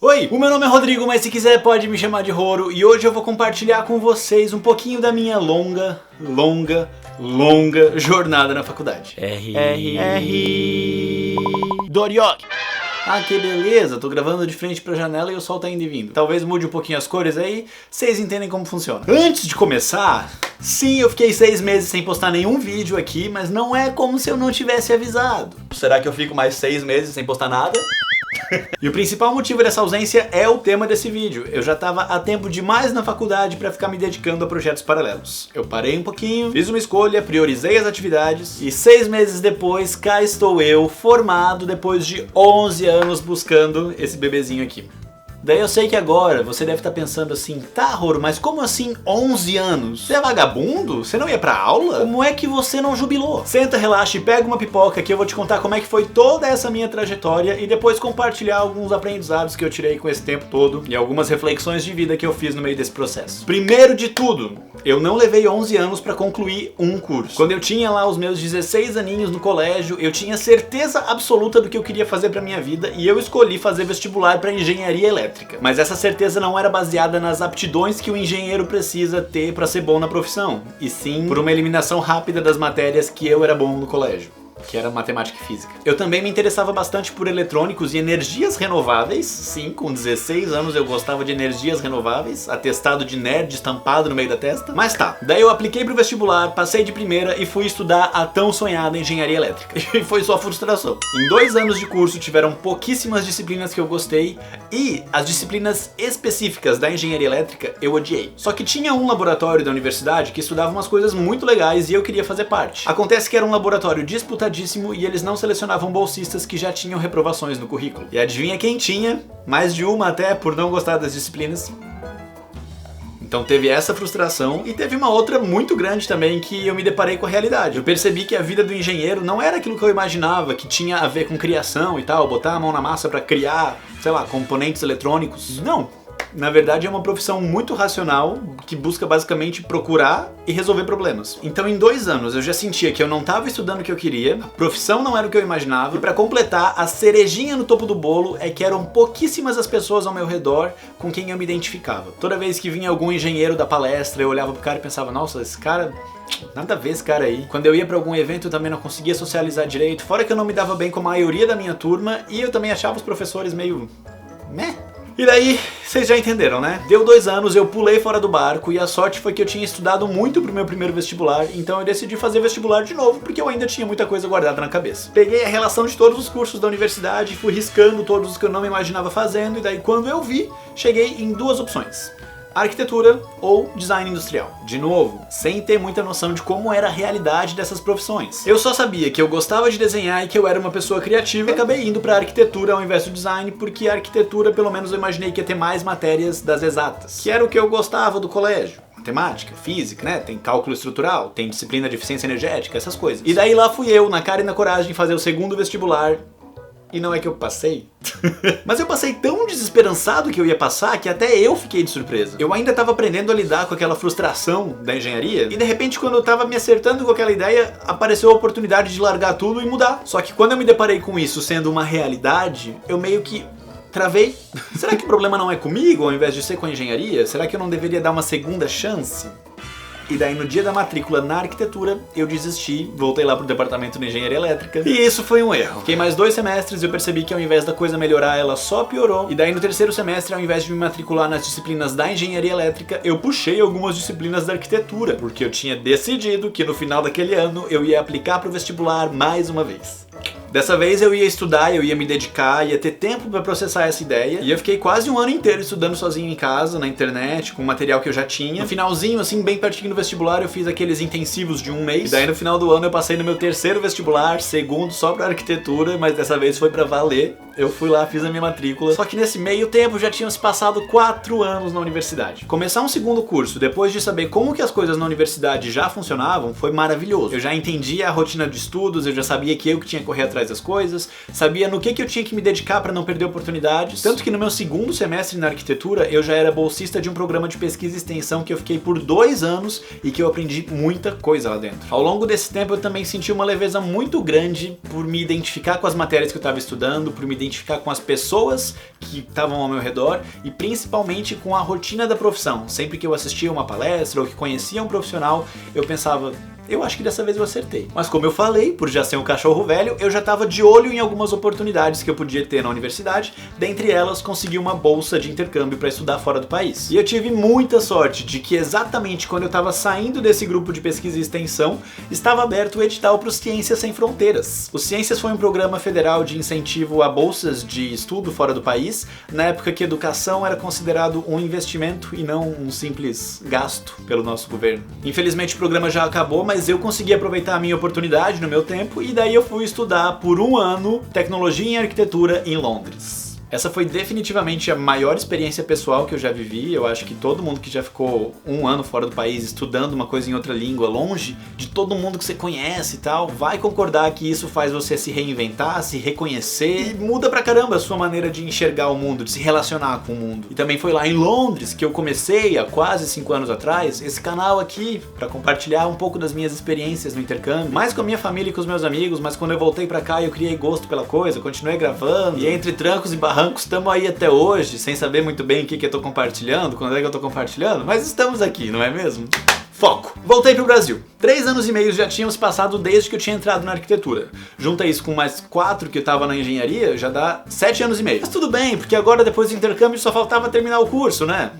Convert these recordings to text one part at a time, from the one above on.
Oi, o meu nome é Rodrigo, mas se quiser pode me chamar de Roro, e hoje eu vou compartilhar com vocês um pouquinho da minha longa jornada na faculdade. Doriok. Ah, que beleza, tô gravando de frente pra janela e o sol tá indo e vindo. Talvez mude um pouquinho as cores aí, vocês entendem como funciona. Antes de começar, sim, eu fiquei 6 meses sem postar nenhum vídeo aqui, mas não é como se eu não tivesse avisado. Será que eu fico mais 6 meses sem postar nada? E o principal motivo dessa ausência é o tema desse vídeo. Eu já estava há tempo demais na faculdade para ficar me dedicando a projetos paralelos. Eu parei um pouquinho, fiz uma escolha, priorizei as atividades e 6 meses depois, cá estou eu, formado depois de 11 anos buscando esse bebezinho aqui. Daí eu sei que agora você deve estar pensando assim, tá, Roro, mas como assim 11 anos? Você é vagabundo? Você não ia pra aula? Como é que você não jubilou? Senta, relaxa e pega uma pipoca que eu vou te contar como é que foi toda essa minha trajetória e depois compartilhar alguns aprendizados que eu tirei com esse tempo todo e algumas reflexões de vida que eu fiz no meio desse processo. Primeiro de tudo, eu não levei 11 anos pra concluir um curso. Quando eu tinha lá os meus 16 aninhos no colégio, eu tinha certeza absoluta do que eu queria fazer pra minha vida e eu escolhi fazer vestibular pra engenharia elétrica. Mas essa certeza não era baseada nas aptidões que o engenheiro precisa ter para ser bom na profissão, e sim por uma eliminação rápida das matérias que eu era bom no colégio, que era matemática e física. Eu também me interessava bastante por eletrônicos e energias renováveis. Sim, com 16 anos eu gostava de energias renováveis, atestado de nerd estampado no meio da testa. Mas tá, daí eu apliquei pro vestibular, passei de primeira e fui estudar a tão sonhada engenharia elétrica. E foi só frustração. Em 2 anos de curso tiveram pouquíssimas disciplinas que eu gostei e as disciplinas específicas da engenharia elétrica eu odiei. Só que tinha um laboratório da universidade que estudava umas coisas muito legais e eu queria fazer parte. Acontece que era um laboratório disputadíssimo e eles não selecionavam bolsistas que já tinham reprovações no currículo. E adivinha quem tinha? Mais de uma até, por não gostar das disciplinas. Então teve essa frustração e teve uma outra muito grande também que eu me deparei com a realidade. Eu percebi que a vida do engenheiro não era aquilo que eu imaginava, que tinha a ver com criação e tal, botar a mão na massa pra criar, sei lá, componentes eletrônicos. Não. Na verdade é uma profissão muito racional que busca basicamente procurar e resolver problemas. Então em 2 anos eu já sentia que eu não estava estudando o que eu queria, a profissão não era o que eu imaginava, e pra completar, a cerejinha no topo do bolo é que eram pouquíssimas as pessoas ao meu redor com quem eu me identificava. Toda vez que vinha algum engenheiro da palestra, eu olhava pro cara e pensava, nossa, esse cara... nada a ver esse cara aí. Quando eu ia pra algum evento eu também não conseguia socializar direito, fora que eu não me dava bem com a maioria da minha turma e eu também achava os professores meio... meh. E daí, vocês já entenderam, né? Deu 2 anos, eu pulei fora do barco e a sorte foi que eu tinha estudado muito pro meu primeiro vestibular, então eu decidi fazer vestibular de novo porque eu ainda tinha muita coisa guardada na cabeça. Peguei a relação de todos os cursos da universidade, fui riscando todos os que eu não me imaginava fazendo e daí quando eu vi, cheguei em 2 opções. Arquitetura ou design industrial. De novo, sem ter muita noção de como era a realidade dessas profissões. Eu só sabia que eu gostava de desenhar e que eu era uma pessoa criativa e acabei indo pra arquitetura ao invés do design porque a arquitetura, pelo menos eu imaginei que ia ter mais matérias das exatas, que era o que eu gostava do colégio. Matemática, física, né? Tem cálculo estrutural, tem disciplina de eficiência energética, essas coisas. E daí lá fui eu, na cara e na coragem, de fazer o segundo vestibular. E não é que eu passei. Mas eu passei tão desesperançado que eu ia passar que até eu fiquei de surpresa. Eu ainda tava aprendendo a lidar com aquela frustração da engenharia e de repente quando eu tava me acertando com aquela ideia, apareceu a oportunidade de largar tudo e mudar. Só que quando eu me deparei com isso sendo uma realidade, eu meio que travei. Será que o problema não é comigo ao invés de ser com a engenharia? Será que eu não deveria dar uma segunda chance? E daí no dia da matrícula na arquitetura, eu desisti, voltei lá pro departamento de engenharia elétrica. E isso foi um erro. Fiquei mais 2 semestres e eu percebi que ao invés da coisa melhorar, ela só piorou. E daí no 3º semestre, ao invés de me matricular nas disciplinas da engenharia elétrica, eu puxei algumas disciplinas da arquitetura. Porque eu tinha decidido que no final daquele ano, eu ia aplicar pro vestibular mais uma vez. Dessa vez eu ia estudar, eu ia me dedicar, ia ter tempo pra processar essa ideia. E eu fiquei quase 1 ano inteiro estudando sozinho em casa, na internet, com o material que eu já tinha. No finalzinho, assim, bem pertinho do vestibular, eu fiz aqueles intensivos de 1 mês. E daí no final do ano eu passei no meu 3º vestibular, 2º só pra arquitetura, mas dessa vez foi pra valer. Eu fui lá, fiz a minha matrícula. Só que nesse meio tempo já tinham se passado 4 anos na universidade. Começar um segundo curso, depois de saber como que as coisas na universidade já funcionavam, foi maravilhoso. Eu já entendia a rotina de estudos, eu já sabia que eu que tinha que correr atrás atrás das coisas, sabia no que eu tinha que me dedicar para não perder oportunidades. Tanto que no meu segundo semestre na arquitetura, eu já era bolsista de um programa de pesquisa e extensão que eu fiquei por 2 anos e que eu aprendi muita coisa lá dentro. Ao longo desse tempo eu também senti uma leveza muito grande por me identificar com as matérias que eu estava estudando, por me identificar com as pessoas que estavam ao meu redor e principalmente com a rotina da profissão. Sempre que eu assistia uma palestra ou que conhecia um profissional, eu pensava, eu acho que dessa vez eu acertei. Mas como eu falei, por já ser um cachorro velho, eu já estava de olho em algumas oportunidades que eu podia ter na universidade, dentre elas consegui uma bolsa de intercâmbio para estudar fora do país. E eu tive muita sorte de que exatamente quando eu estava saindo desse grupo de pesquisa e extensão, estava aberto o edital para o Ciências Sem Fronteiras. O Ciências foi um programa federal de incentivo a bolsas de estudo fora do país, na época que educação era considerado um investimento e não um simples gasto pelo nosso governo. Infelizmente o programa já acabou, mas eu consegui aproveitar a minha oportunidade no meu tempo e daí eu fui estudar por 1 ano tecnologia em arquitetura em Londres. Essa foi definitivamente a maior experiência pessoal que eu já vivi. Eu acho que todo mundo que já ficou 1 ano fora do país estudando uma coisa em outra língua, longe de todo mundo que você conhece e tal, vai concordar que isso faz você se reinventar, se reconhecer e muda pra caramba a sua maneira de enxergar o mundo, de se relacionar com o mundo. E também foi lá em Londres que eu comecei, há quase 5 anos atrás, esse canal aqui pra compartilhar um pouco das minhas experiências no intercâmbio, mais com a minha família e com os meus amigos, mas quando eu voltei pra cá eu criei gosto pela coisa, continuei gravando e entre trancos e barrancos estamos aí até hoje, sem saber muito bem o que eu tô compartilhando, quando é que eu tô compartilhando, mas estamos aqui, não é mesmo? Foco! Voltei pro Brasil. 3 anos e meio já tínhamos passado desde que eu tinha entrado na arquitetura. Junta isso com mais 4 que eu tava na engenharia, já dá 7 anos e meio. Mas tudo bem, porque agora depois do intercâmbio só faltava terminar o curso, né?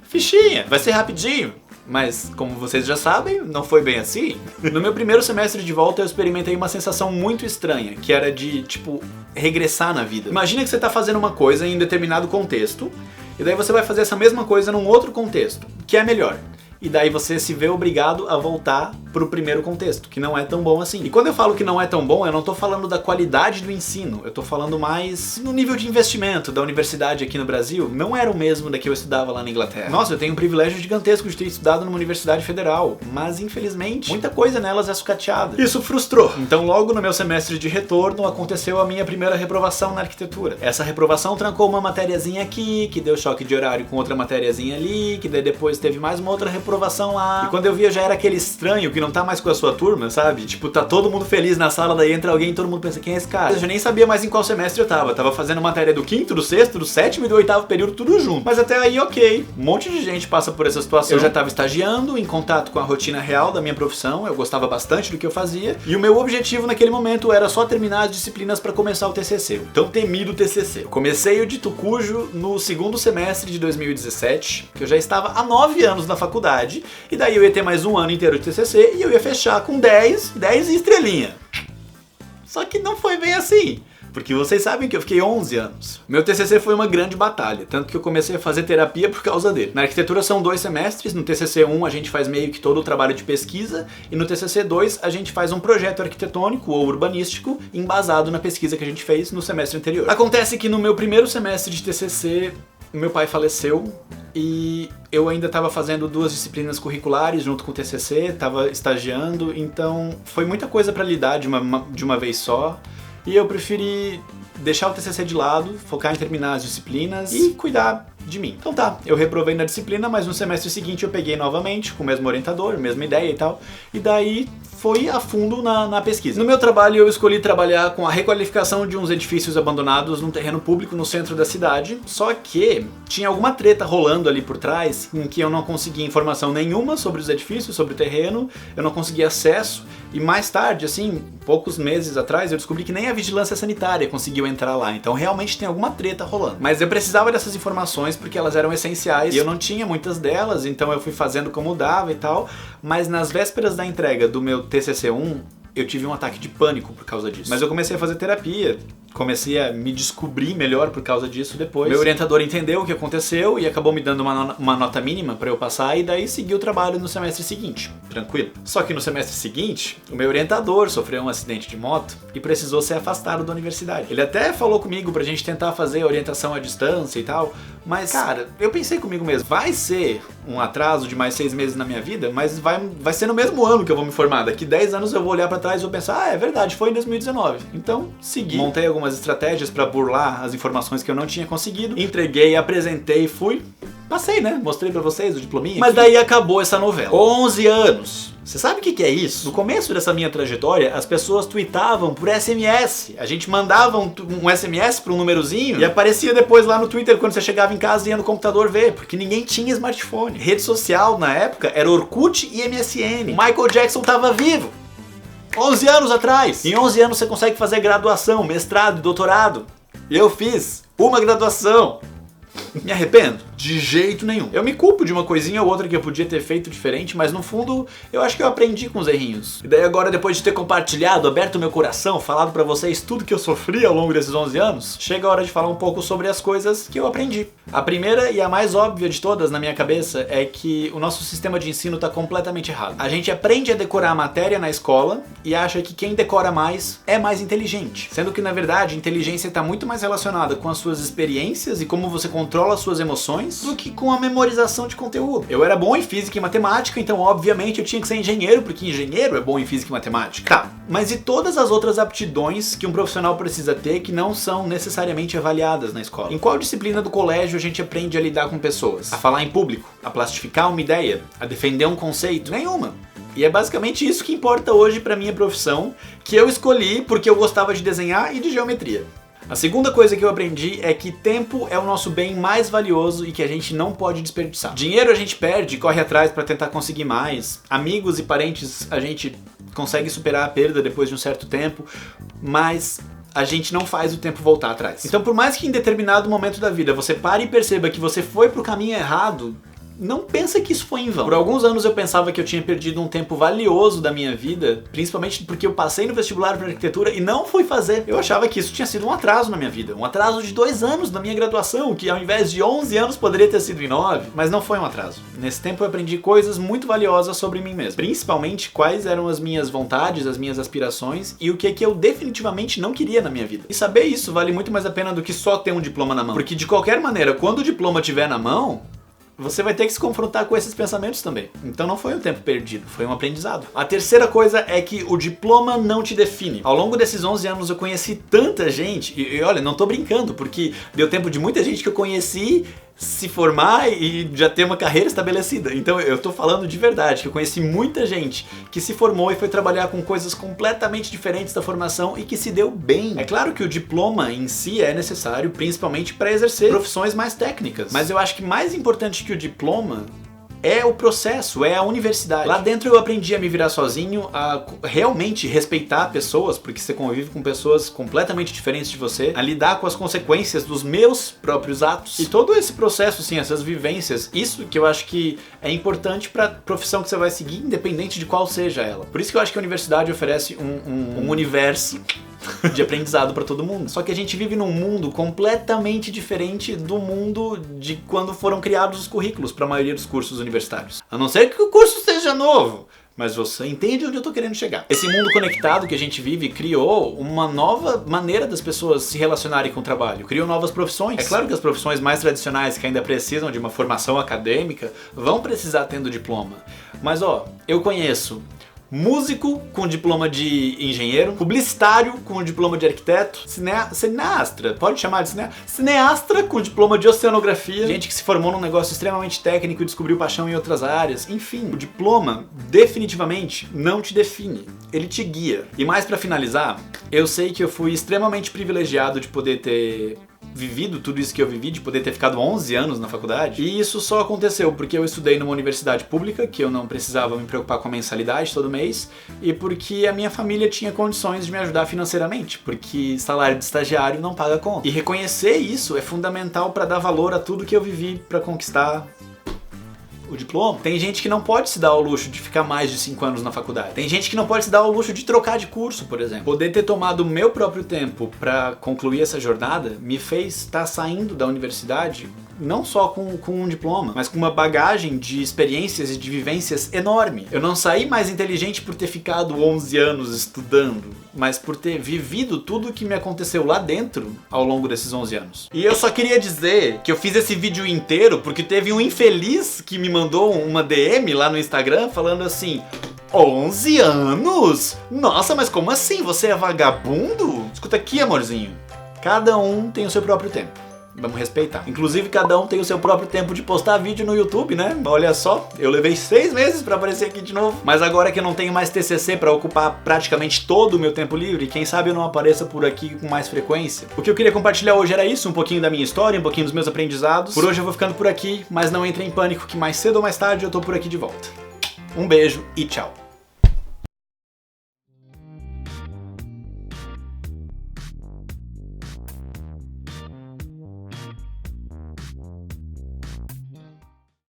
Fichinha, vai ser rapidinho. Mas, como vocês já sabem, não foi bem assim. No meu primeiro semestre de volta, eu experimentei uma sensação muito estranha, que era de, tipo, regressar na vida. Imagina que você tá fazendo uma coisa em um determinado contexto, e daí você vai fazer essa mesma coisa num outro contexto, que é melhor. E daí você se vê obrigado a voltar pro primeiro contexto, que não é tão bom assim. E quando eu falo que não é tão bom, eu não tô falando da qualidade do ensino, eu tô falando mais no nível de investimento da universidade aqui no Brasil, não era o mesmo da que eu estudava lá na Inglaterra. Nossa, eu tenho um privilégio gigantesco de ter estudado numa universidade federal, mas infelizmente, muita coisa nelas é sucateada. Isso frustrou. Então logo no meu semestre de retorno, aconteceu a minha primeira reprovação na arquitetura. Essa reprovação trancou uma matériazinha aqui, que deu choque de horário com outra matériazinha ali, que daí depois teve mais uma outra reprovação lá. E quando eu vi, eu já era aquele estranho que não tá mais com a sua turma, sabe? Tipo, tá todo mundo feliz na sala, daí entra alguém e todo mundo pensa, quem é esse cara? Eu já nem sabia mais em qual semestre eu tava fazendo matéria do 5º, do 6º, do 7º e do 8º período, tudo junto. Mas até aí, ok. Um monte de gente passa por essa situação. Eu já tava estagiando, em contato com a rotina real da minha profissão, eu gostava bastante do que eu fazia, e o meu objetivo naquele momento era só terminar as disciplinas pra começar o TCC, o tão temido TCC. Eu comecei o dito cujo no 2º semestre de 2017, que eu já estava há 9 anos na faculdade, e daí eu ia ter mais 1 ano inteiro de TCC e eu ia fechar com 10 e estrelinha. Só que não foi bem assim, porque vocês sabem que eu fiquei 11 anos. Meu TCC foi uma grande batalha, tanto que eu comecei a fazer terapia por causa dele. Na arquitetura são 2 semestres, no TCC 1 a gente faz meio que todo o trabalho de pesquisa, e no TCC 2 a gente faz um projeto arquitetônico ou urbanístico embasado na pesquisa que a gente fez no semestre anterior. Acontece que no meu primeiro semestre de TCC, meu pai faleceu e eu ainda estava fazendo 2 disciplinas curriculares junto com o TCC, estava estagiando, então foi muita coisa para lidar de uma vez só, e eu preferi deixar o TCC de lado, focar em terminar as disciplinas e cuidar de mim. Então tá, eu reprovei na disciplina, mas no semestre seguinte eu peguei novamente, com o mesmo orientador, mesma ideia e tal, e daí foi a fundo na pesquisa. No meu trabalho eu escolhi trabalhar com a requalificação de uns edifícios abandonados num terreno público no centro da cidade, só que tinha alguma treta rolando ali por trás, em que eu não conseguia informação nenhuma sobre os edifícios, sobre o terreno, eu não conseguia acesso, e mais tarde, assim, poucos meses atrás, eu descobri que nem a vigilância sanitária conseguiu entrar lá, então realmente tem alguma treta rolando. Mas eu precisava dessas informações porque elas eram essenciais, e eu não tinha muitas delas, então eu fui fazendo como dava e tal, mas nas vésperas da entrega do meu TCC1, eu tive um ataque de pânico por causa disso. Mas eu comecei a fazer terapia, comecei a me descobrir melhor por causa disso depois. Meu orientador entendeu o que aconteceu e acabou me dando uma nota mínima pra eu passar, e daí segui o trabalho no semestre seguinte, tranquilo. Só que no semestre seguinte, o meu orientador sofreu um acidente de moto e precisou ser afastado da universidade. Ele até falou comigo pra gente tentar fazer orientação à distância e tal, mas, cara, eu pensei comigo mesmo, vai ser um atraso de mais 6 meses na minha vida, mas vai ser no mesmo ano que eu vou me formar. Daqui 10 anos eu vou olhar pra trás e vou pensar, é verdade, foi em 2019. Então, segui. Montei algumas estratégias pra burlar as informações que eu não tinha conseguido, entreguei, apresentei, fui... Passei, né? Mostrei pra vocês o diplominha. Mas daí acabou essa novela. 11 anos. Você sabe o que é isso? No começo dessa minha trajetória, as pessoas tweetavam por SMS. A gente mandava um SMS pra um númerozinho e aparecia depois lá no Twitter quando você chegava em casa e ia no computador ver, porque ninguém tinha smartphone. Rede social na época era Orkut e MSN. O Michael Jackson tava vivo. 11 anos atrás. Em 11 anos você consegue fazer graduação, mestrado, doutorado. E eu fiz uma graduação. Me arrependo? De jeito nenhum. Eu me culpo de uma coisinha ou outra que eu podia ter feito diferente, mas no fundo eu acho que eu aprendi com os errinhos. E daí agora, depois de ter compartilhado, aberto meu coração, falado pra vocês tudo que eu sofri ao longo desses 11 anos, chega a hora de falar um pouco sobre as coisas que eu aprendi. A primeira e a mais óbvia de todas na minha cabeça é que o nosso sistema de ensino tá completamente errado. A gente aprende a decorar a matéria na escola e acha que quem decora mais é mais inteligente. Sendo que, na verdade, a inteligência tá muito mais relacionada com as suas experiências e como você controla as suas emoções do que com a memorização de conteúdo. Eu era bom em física e matemática, então obviamente eu tinha que ser engenheiro, porque engenheiro é bom em física e matemática. Tá, mas e todas as outras aptidões que um profissional precisa ter que não são necessariamente avaliadas na escola? Em qual disciplina do colégio a gente aprende a lidar com pessoas? A falar em público? A plastificar uma ideia? A defender um conceito? Nenhuma. E é basicamente isso que importa hoje pra minha profissão, que eu escolhi porque eu gostava de desenhar e de geometria. A segunda coisa que eu aprendi é que tempo é o nosso bem mais valioso e que a gente não pode desperdiçar. Dinheiro a gente perde e corre atrás pra tentar conseguir mais. Amigos e parentes a gente consegue superar a perda depois de um certo tempo, mas a gente não faz o tempo voltar atrás. Então, por mais que em determinado momento da vida você pare e perceba que você foi pro caminho errado, não pensa que isso foi em vão. Por alguns anos eu pensava que eu tinha perdido um tempo valioso da minha vida, principalmente porque eu passei no vestibular para arquitetura e não fui fazer. Eu achava que isso tinha sido um atraso na minha vida, um atraso de 2 anos na minha graduação, que ao invés de 11 anos poderia ter sido em 9, mas não foi um atraso. Nesse tempo eu aprendi coisas muito valiosas sobre mim mesmo, principalmente quais eram as minhas vontades, as minhas aspirações e o que eu definitivamente não queria na minha vida. E saber isso vale muito mais a pena do que só ter um diploma na mão, porque de qualquer maneira, quando o diploma estiver na mão, você vai ter que se confrontar com esses pensamentos também. Então não foi um tempo perdido, foi um aprendizado. A terceira coisa é que o diploma não te define. Ao longo desses 11 anos eu conheci tanta gente, e olha, não tô brincando, porque deu tempo de muita gente que eu conheci se formar e já ter uma carreira estabelecida. Então eu tô falando de verdade, que eu conheci muita gente que se formou e foi trabalhar com coisas completamente diferentes da formação e que se deu bem. É claro que o diploma em si é necessário, principalmente para exercer profissões mais técnicas, mas eu acho que mais importante que o diploma é o processo, é a universidade. Lá dentro eu aprendi a me virar sozinho, a realmente respeitar pessoas, porque você convive com pessoas completamente diferentes de você, a lidar com as consequências dos meus próprios atos. E todo esse processo, assim, essas vivências, isso que eu acho que é importante para a profissão que você vai seguir, independente de qual seja ela. Por isso que eu acho que a universidade oferece um universo de aprendizado para todo mundo. Só que a gente vive num mundo completamente diferente do mundo de quando foram criados os currículos para a maioria dos cursos universitários. A não ser que o curso seja novo, mas você entende onde eu tô querendo chegar. Esse mundo conectado que a gente vive criou uma nova maneira das pessoas se relacionarem com o trabalho, criou novas profissões. É claro que as profissões mais tradicionais que ainda precisam de uma formação acadêmica vão precisar tendo diploma. Mas eu conheço músico com diploma de engenheiro, publicitário com diploma de arquiteto, cineastra, pode chamar de cineastra com diploma de oceanografia, gente que se formou num negócio extremamente técnico e descobriu paixão em outras áreas. Enfim, o diploma definitivamente não te define, ele te guia. E mais pra finalizar, eu sei que eu fui extremamente privilegiado de poder ter vivido tudo isso que eu vivi, de poder ter ficado 11 anos na faculdade, e isso só aconteceu porque eu estudei numa universidade pública, que eu não precisava me preocupar com a mensalidade todo mês, e porque a minha família tinha condições de me ajudar financeiramente, porque salário de estagiário não paga conta. E reconhecer isso é fundamental para dar valor a tudo que eu vivi para conquistar o diploma. Tem gente que não pode se dar ao luxo de ficar mais de 5 anos na faculdade. Tem gente que não pode se dar ao luxo de trocar de curso, por exemplo. Poder ter tomado o meu próprio tempo para concluir essa jornada me fez estar saindo da universidade não só com um diploma, mas com uma bagagem de experiências e de vivências enorme. Eu não saí mais inteligente por ter ficado 11 anos estudando, mas por ter vivido tudo o que me aconteceu lá dentro ao longo desses 11 anos. E eu só queria dizer que eu fiz esse vídeo inteiro porque teve um infeliz que me mandou uma DM lá no Instagram falando assim: 11 anos? Nossa, mas como assim? Você é vagabundo? Escuta aqui, amorzinho. Cada um tem o seu próprio tempo. Vamos respeitar. Inclusive, cada um tem o seu próprio tempo de postar vídeo no YouTube, né? Olha só, eu levei 6 meses pra aparecer aqui de novo. Mas agora que eu não tenho mais TCC pra ocupar praticamente todo o meu tempo livre, quem sabe eu não apareça por aqui com mais frequência. O que eu queria compartilhar hoje era isso, um pouquinho da minha história, um pouquinho dos meus aprendizados. Por hoje eu vou ficando por aqui, mas não entre em pânico que mais cedo ou mais tarde eu tô por aqui de volta. Um beijo e tchau.